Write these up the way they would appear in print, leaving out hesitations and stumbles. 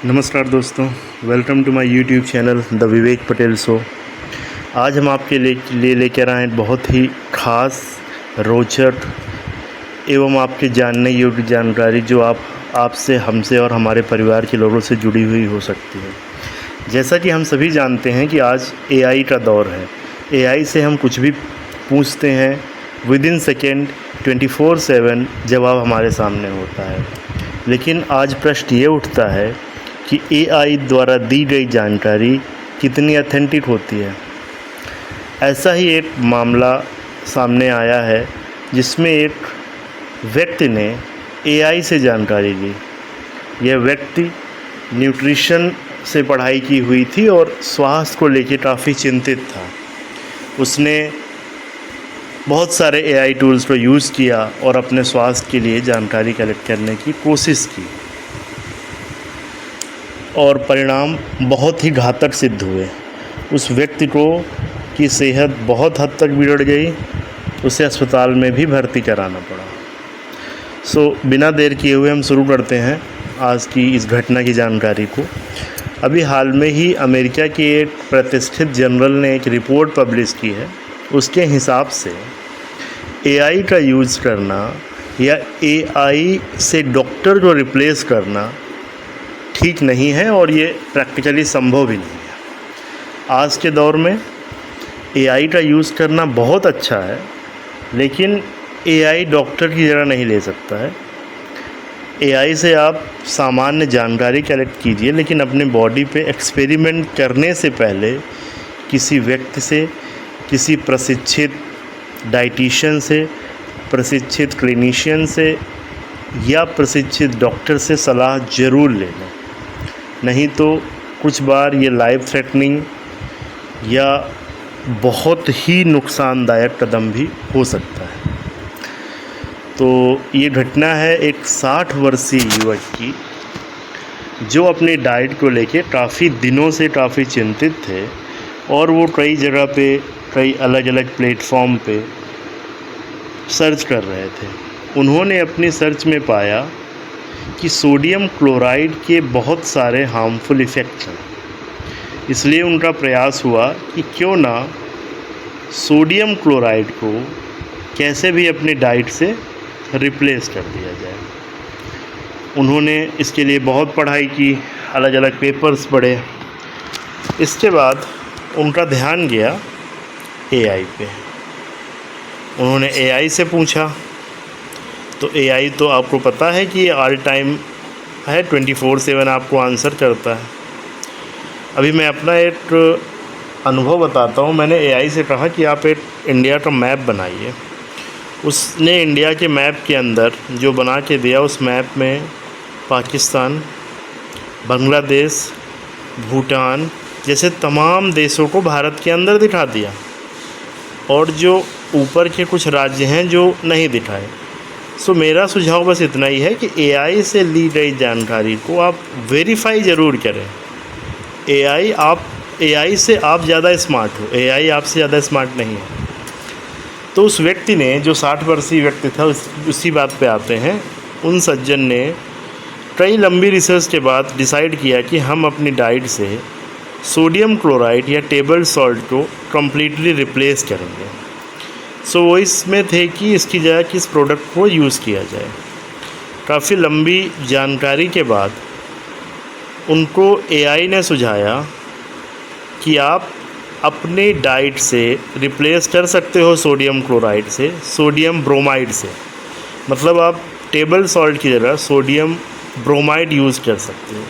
नमस्कार दोस्तों, welcome to my YouTube channel the Vivek Patel show. आज हम आपके लिए लेकर आए हैं बहुत ही ख़ास, रोचक एवं आपके जानने योग्य जानकारी जो आपसे, हमसे और हमारे परिवार के लोगों से जुड़ी हुई हो सकती है। जैसा कि हम सभी जानते हैं कि आज एआई का दौर है। एआई से हम कुछ भी पूछते हैं, विद इन सेकेंड 24/7 जवाब हमारे सामने होता है। लेकिन आज प्रश्न ये उठता है कि एआई द्वारा दी गई जानकारी कितनी ऑथेंटिक होती है। ऐसा ही एक मामला सामने आया है जिसमें एक व्यक्ति ने एआई से जानकारी ली। यह व्यक्ति न्यूट्रिशन से पढ़ाई की हुई थी और स्वास्थ्य को लेकर काफ़ी चिंतित था। उसने बहुत सारे एआई टूल्स को यूज़ किया और अपने स्वास्थ्य के लिए जानकारी कलेक्ट करने की कोशिश की और परिणाम बहुत ही घातक सिद्ध हुए। उस व्यक्ति की सेहत बहुत हद तक बिगड़ गई, उसे अस्पताल में भी भर्ती कराना पड़ा। बिना देर किए हुए हम शुरू करते हैं आज की इस घटना की जानकारी को। अभी हाल में ही अमेरिका के एक प्रतिष्ठित जर्नल ने एक रिपोर्ट पब्लिश की है। उसके हिसाब से एआई का यूज़ करना या एआई से डॉक्टर को रिप्लेस करना ठीक नहीं है और ये प्रैक्टिकली संभव भी नहीं है। आज के दौर में एआई का यूज़ करना बहुत अच्छा है, लेकिन एआई डॉक्टर की जगह नहीं ले सकता है। एआई से आप सामान्य जानकारी कलेक्ट कीजिए, लेकिन अपने बॉडी पे एक्सपेरिमेंट करने से पहले किसी व्यक्ति से, किसी प्रशिक्षित डाइटिशियन से, प्रशिक्षित क्लिनिशियन से या प्रशिक्षित डॉक्टर से सलाह ज़रूर ले लें। नहीं तो कुछ बार ये लाइफ थ्रेटनिंग या बहुत ही नुकसानदायक कदम भी हो सकता है। तो ये घटना है एक 60 वर्षीय युवक की, जो अपनी डाइट को लेके काफ़ी दिनों से काफ़ी चिंतित थे और वो कई जगह पे, कई अलग अलग प्लेटफॉर्म पे सर्च कर रहे थे। उन्होंने अपनी सर्च में पाया कि सोडियम क्लोराइड के बहुत सारे हार्मफुल इफ़ेक्ट्स हैं। इसलिए उनका प्रयास हुआ कि क्यों ना सोडियम क्लोराइड को कैसे भी अपनी डाइट से रिप्लेस कर दिया जाए। उन्होंने इसके लिए बहुत पढ़ाई की, अलग अलग पेपर्स पढ़े। इसके बाद उनका ध्यान गया एआई पे। उन्होंने एआई से पूछा, तो एआई तो आपको पता है कि ऑल टाइम है, 24/7 आपको आंसर करता है। अभी मैं अपना एक अनुभव बताता हूँ। मैंने एआई से कहा कि आप एक इंडिया का मैप बनाइए। उसने इंडिया के मैप के अंदर जो बना के दिया, उस मैप में पाकिस्तान, बांग्लादेश, भूटान जैसे तमाम देशों को भारत के अंदर दिखा दिया और जो ऊपर के कुछ राज्य हैं जो नहीं दिखाए। मेरा सुझाव बस इतना ही है कि एआई से ली गई जानकारी को आप वेरीफाई ज़रूर करें। एआई से आप ज़्यादा स्मार्ट हो, एआई आपसे ज़्यादा स्मार्ट नहीं है। तो उस व्यक्ति ने, जो 60 वर्षीय व्यक्ति था, उसी बात पे आते हैं। उन सज्जन ने कई लंबी रिसर्च के बाद डिसाइड किया कि हम अपनी डाइट से सोडियम क्लोराइड या टेबल सॉल्ट को कम्प्लीटली रिप्लेस करेंगे। वो इसमें थे कि इसकी जगह किस प्रोडक्ट को यूज़ किया जाए। काफ़ी लंबी जानकारी के बाद उनको एआई ने सुझाया कि आप अपनी डाइट से रिप्लेस कर सकते हो सोडियम क्लोराइड से सोडियम ब्रोमाइड से। मतलब आप टेबल सॉल्ट की जगह सोडियम ब्रोमाइड यूज़ कर सकते हो।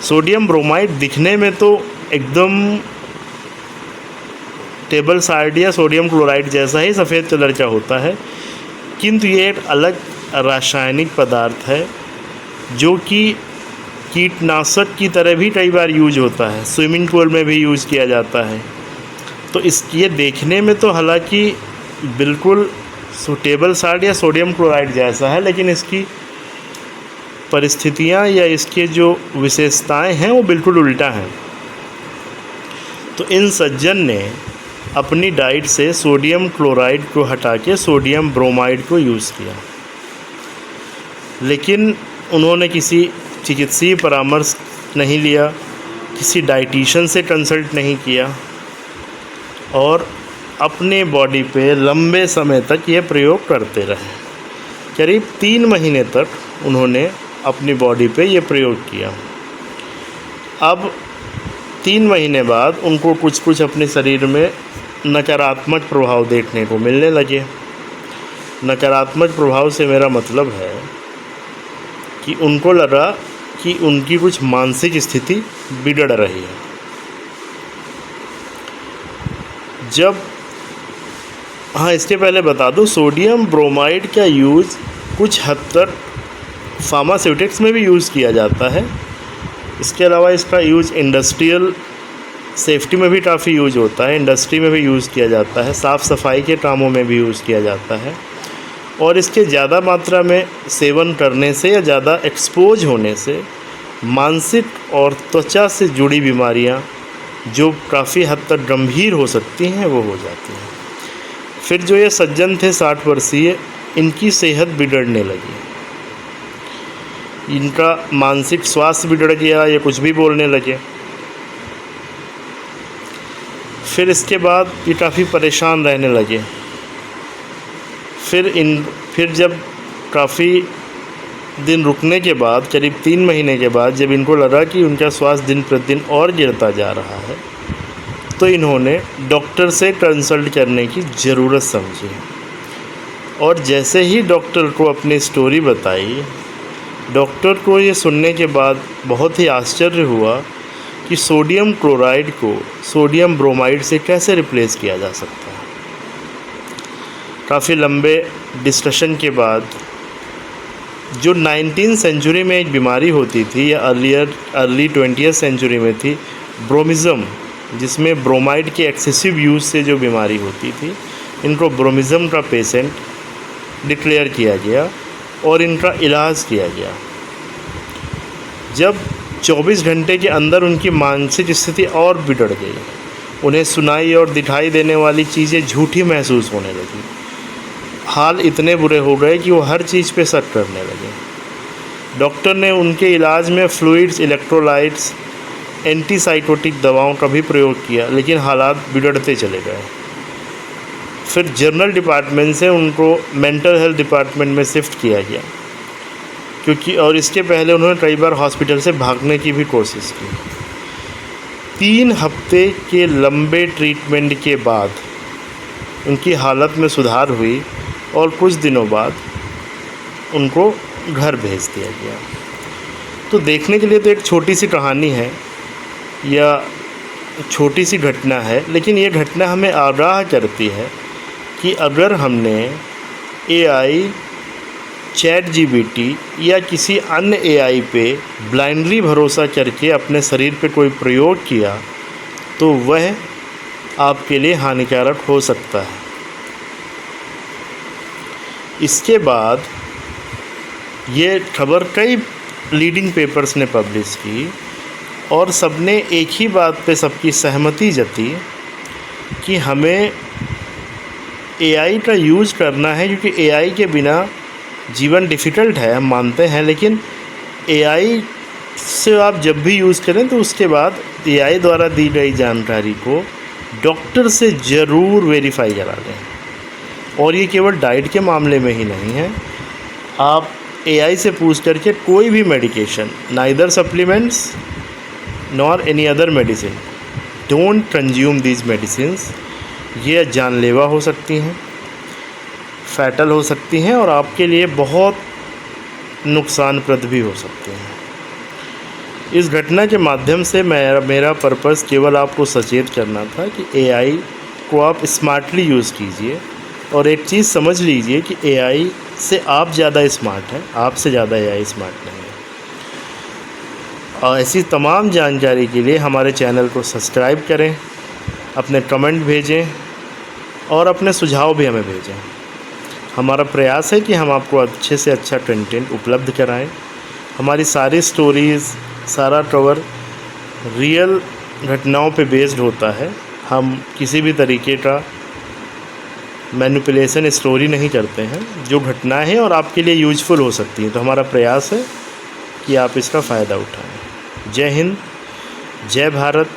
सोडियम ब्रोमाइड दिखने में तो एकदम टेबल सॉल्ट या सोडियम क्लोराइड जैसा ही सफ़ेद कलर का होता है, किंतु ये एक अलग रासायनिक पदार्थ है जो कि कीटनाशक की तरह भी कई बार यूज होता है। स्विमिंग पूल में भी यूज़ किया जाता है। तो ये देखने में तो हालांकि बिल्कुल टेबल सॉल्ट या सोडियम क्लोराइड जैसा है, लेकिन इसकी परिस्थितियाँ या इसके जो विशेषताएं हैं वो बिल्कुल उल्टा हैं। तो इन सज्जन ने अपनी डाइट से सोडियम क्लोराइड को हटा के सोडियम ब्रोमाइड को यूज़ किया, लेकिन उन्होंने किसी चिकित्सीय परामर्श नहीं लिया, किसी डाइटिशियन से कंसल्ट नहीं किया और अपने बॉडी पे लंबे समय तक ये प्रयोग करते रहे। करीब 3 महीने तक उन्होंने अपनी बॉडी पे ये प्रयोग किया। अब 3 महीने बाद उनको कुछ अपने शरीर में नकारात्मक प्रभाव देखने को मिलने लगे। नकारात्मक प्रभाव से मेरा मतलब है कि उनको लगा कि उनकी कुछ मानसिक स्थिति बिगड़ रही है। इसके पहले बता दूं, सोडियम ब्रोमाइड का यूज़ कुछ हद तक फार्मास्यूटिक्स में भी यूज़ किया जाता है। इसके अलावा इसका यूज़ इंडस्ट्रियल सेफ्टी में भी काफ़ी यूज होता है, इंडस्ट्री में भी यूज़ किया जाता है, साफ़ सफाई के कामों में भी यूज़ किया जाता है। और इसके ज़्यादा मात्रा में सेवन करने से या ज़्यादा एक्सपोज होने से मानसिक और त्वचा से जुड़ी बीमारियां जो काफ़ी हद तक गंभीर हो सकती हैं वो हो जाती हैं। फिर जो ये सज्जन थे 60 वर्षीय, इनकी सेहत बिगड़ने लगी, इनका मानसिक स्वास्थ्य बिगड़ गया, ये कुछ भी बोलने लगे। फिर इसके बाद ये काफ़ी परेशान रहने लगे। फिर जब काफ़ी दिन रुकने के बाद, करीब 3 महीने के बाद, जब इनको लगा कि उनका स्वास्थ्य दिन प्रतिदिन और गिरता जा रहा है, तो इन्होंने डॉक्टर से कंसल्ट करने की ज़रूरत समझी। और जैसे ही डॉक्टर को अपनी स्टोरी बताई, डॉक्टर को ये सुनने के बाद बहुत ही आश्चर्य हुआ कि सोडियम क्लोराइड को सोडियम ब्रोमाइड से कैसे रिप्लेस किया जा सकता है। काफ़ी लंबे डिस्कशन के बाद, जो 19th सेंचुरी में एक बीमारी होती थी या अर्ली 20th सेंचुरी में थी, ब्रोमिज़म, जिसमें ब्रोमाइड के एक्सेसिव यूज़ से जो बीमारी होती थी, इनको ब्रोमिज़म का पेशेंट डिक्लेयर किया गया और इनका इलाज किया गया। जब 24 घंटे के अंदर उनकी मानसिक स्थिति और बिगड़ गई, उन्हें सुनाई और दिखाई देने वाली चीज़ें झूठी महसूस होने लगी, हाल इतने बुरे हो गए कि वो हर चीज़ पे शक करने लगे। डॉक्टर ने उनके इलाज में फ्लूइड्स, इलेक्ट्रोलाइट्स, एंटीसाइकोटिक दवाओं का भी प्रयोग किया, लेकिन हालात बिगड़ते चले गए। फिर जनरल डिपार्टमेंट से उनको मेंटल हेल्थ डिपार्टमेंट में शिफ्ट किया गया, और इसके पहले उन्होंने कई बार हॉस्पिटल से भागने की भी कोशिश की। 3 हफ्ते के लंबे ट्रीटमेंट के बाद उनकी हालत में सुधार हुई और कुछ दिनों बाद उनको घर भेज दिया गया। तो देखने के लिए तो एक छोटी सी कहानी है या छोटी सी घटना है, लेकिन ये घटना हमें आगाह करती है कि अगर हमने AI, ChatGPT या किसी अन्य AI पे ब्लाइंडली भरोसा करके अपने शरीर पे कोई प्रयोग किया तो वह आपके लिए हानिकारक हो सकता है। इसके बाद ये खबर कई लीडिंग पेपर्स ने पब्लिश की और सबने एक ही बात पे सबकी सहमति जती कि हमें AI का यूज़ करना है, क्योंकि AI के बिना जीवन डिफ़िकल्ट है, हम मानते हैं, लेकिन AI से आप जब भी यूज़ करें तो उसके बाद AI द्वारा दी गई जानकारी को डॉक्टर से ज़रूर वेरीफाई करा लें। और ये केवल डाइट के मामले में ही नहीं है, आप AI से पूछ करके कोई भी medication, neither supplements nor any other medicine, don't consume these medicines, ये जानलेवा हो सकती हैं, फैटल हो सकती हैं और आपके लिए बहुत नुकसानप्रद भी हो सकती हैं। इस घटना के माध्यम से मेरा पर्पस केवल आपको सचेत करना था कि AI को आप स्मार्टली यूज़ कीजिए और एक चीज़ समझ लीजिए कि AI से आप ज़्यादा स्मार्ट हैं, आपसे ज़्यादा AI स्मार्ट नहीं है। और ऐसी तमाम जानकारी के लिए हमारे चैनल को सब्सक्राइब करें, अपने कमेंट भेजें और अपने सुझाव भी हमें भेजें। हमारा प्रयास है कि हम आपको अच्छे से अच्छा कंटेंट उपलब्ध कराएं। हमारी सारी स्टोरीज़, सारा कवर रियल घटनाओं पे बेस्ड होता है। हम किसी भी तरीके का मैनिपुलेशन स्टोरी नहीं करते हैं, जो घटनाएं हैं और आपके लिए यूजफुल हो सकती हैं। तो हमारा प्रयास है कि आप इसका फ़ायदा उठाएं। जय हिंद, जय भारत,